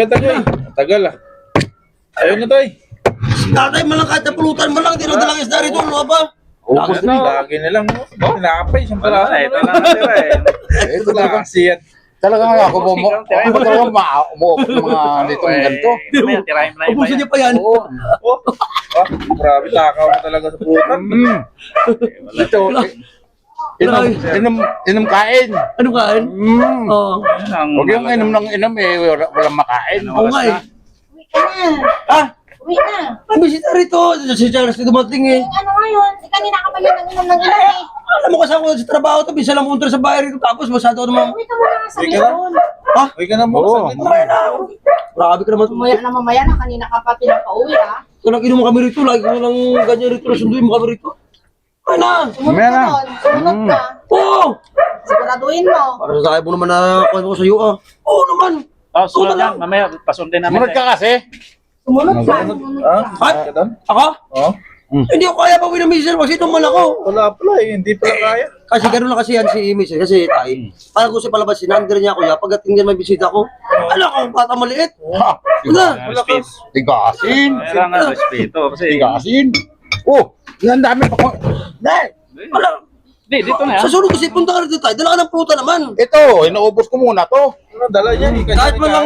Tagal. Tagal ah. Ayun na tayo. Tatay mo lang kahit napulutan mo lang, dinadalang isda rito, ano ba? Ubus na. Lagi na lang. Tinapay, isang pala. Ito lang natira eh. Ito lang kasi yan. Talaga nga ako umuop ng mga dito ng ganito. May tirahin lang Ubusin niya pa yan. Oo. Oh, grabe, takaw mo talaga sa putan. Ito, inom kain. Ano kain? Oo. Huwag yung inom ng inom eh, walang makain. Oo nga eh. Uwi ka na. Ah, Uwi na. may bisita rito. Si Charles na dumating eh. Ano ngayon? Kanina ka pa yan nag-inom ng inom eh. Alam mo kasi ako sa trabaho to, bisa lang punta sa bahay rito. Tapos masyado ako namang... Uwi ka muna nga sa Uwi ka na? leon. Ha? Uy ka na mo. Oo. Saglit. Mamaya na. Grabe ka naman. Mamaya na. Kanina ka pa pinapauwi ah. Kung nag-inom kami rito, lagi ko lang ganyan rito, nasunduin mo kami rito. Ay na. Sumunod Mamaya ka na. doon. Sumunod ka. Oo. Siguraduhin mo. Para sa sabi mo naman na kuha ko sa iyo ah. Oo naman. Oh, sunod yan. Mamaya, pasundin namin. Sumunod ka kasi. Sumunod ka. Sumunod Ha? ka. Ay, Ka doon? ako? Oo. Hindi ko kaya pa uwi ng mister kasi tumal ako. Wala pala eh. Hindi pala kaya. Kasi gano'n lang kasi yan si mister, kasi tayo. Parang ko siya palabas, sinangger niya ako ya. Pagdating niya may bisita ko, ala ko, bata maliit. Wala. Malakas. Tigasin. Kailangan nga respeto. Kasi, Tigasin. Oh, ang dami pa ko. Dahil. Wala. di, dito na Sa yan. sunod kasi punta ka rito tayo, dala ka ng pruta naman. Ito, inaubos ko muna to. Ano, dala niya. Hindi ka Kahit man lang,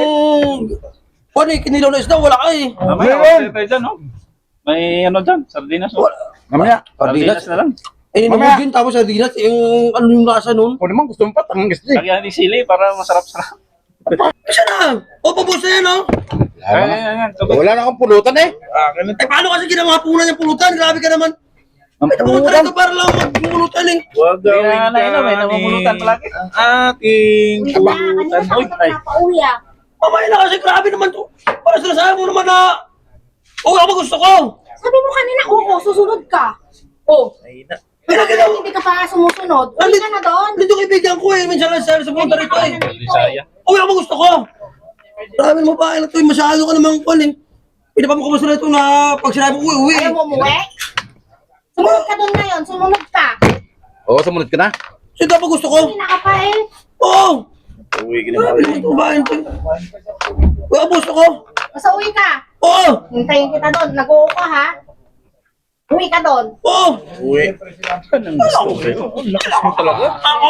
ano eh, kinilaw na isda, wala ka eh. Mamaya, Meron. tayo dyan, no? May ano dyan, sardinas. No? Mamaya. Sardinas na lang. Eh, Mamaya. namugin, tapos sardinas, yung ano yung lasa nun. Kung naman gusto mo pa, tangis din. Lagyan ni sili para masarap-sarap. Isa na, o pabos na yan oh. Wala na akong pulutan eh. Akin na Eh paano kasi ginawa punan yung pulutan, grabe ka naman. Ang May pumunta pulutan. rito para lang magpulutan eh. Huwag Hindi gawin na nainom eh, namumulutan palagi. ang ating Uwi na. Kanina pa Uy, kita ay. pinapauwi ah. Mamaya na kasi grabe naman to. Para sinasabi mo naman na, oo ako gusto ko. Sabi mo kanina, oo, susunod ka. Oh. Ay na. Pero Bakit ginawa, hindi ka pa sumusunod? Uwi ka na doon. dito kaibigan ko eh, minsan lang sa pumunta rito eh. Bisaya. Oo ako gusto ko. Grabe mo pa, ito eh, masyado ka namang kunin. Pinapamakamusta na ito na pag sinabi mo uwi. Ayaw mo umuwi? Sumunod ka doon ngayon, sumunod ka. Oo, sumunod ka na. Sino dapat gusto ko? Kanina ka pa eh. Oo. Uwi ka na. Grabe naman itong bahay ito. Oo ako gusto ko. Basta uwi ka. Oo. Hintayin kita doon. Nag-oo ka ha. Uwi ka doon. Oo. Uwi. Lakas mo talaga. Ako?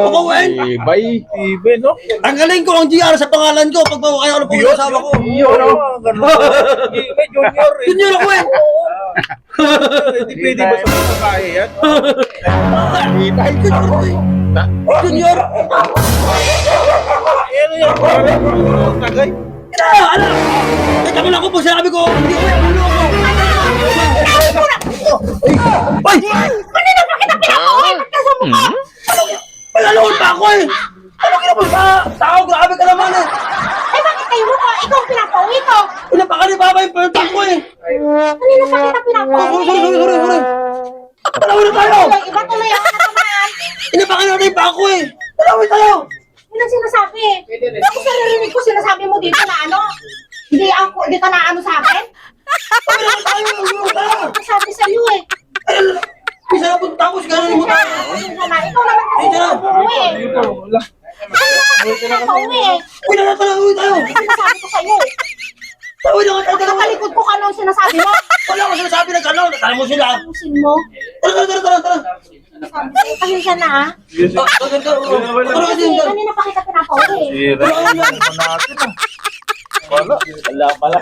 Ako uwi. Bye. Ibe, no? Tanggalin ko ang GR sa pangalan ko pag kaya ako na asawa ko. Yun, no? Ganun. Ibe, junior. eh. Yun yun ako eh. Hindi pwede ba sa mga babae yan? Ay, junior ko eh. Junior. Ano yan? Parang tagay. Ala! Teka mo lang ako po, sinabi ko, hindi ko yung ulo ko. Ay! Kanina pa kita pinapauwi. Ba't ka sumukha? Malaloon pa ako eh! Ano kinapos sa tao? Grabe ka naman eh! Eh bakit kayo mo? Ikaw ang pinapauwi ko. Pinapaka ni Baba yung pwentang ko eh! Kanina pa kita Oh, pinapauwi. sorry! Talawin na tayo! Iba tuloy ang natamaan. Pinapaka natin yung bangko eh! Talawin tayo! Yun ang sinasabi eh. Tapos naririnig ko sinasabi mo dito na ano? Hindi ka na ano sa akin? Talawin tayo! Sabi sa'yo eh. Isa na punta ko, gano'n mo tayo! Ikaw naman kasi pinapauwi eh. Wala. Pinapauwi eh. Uy, talawin tayo! Sinasabi ko sa'yo eh. Talawin na tayo! Nakalikod ko ka nung sinasabi mo. Wala ko sinasabi na gano'n! Tala mo sila! Ayusin mo. Tara! Pasensya na ah. Kasi kanina pa kita pinapauwi eh. Sira. Ano natin ah? Wala. Wala pala.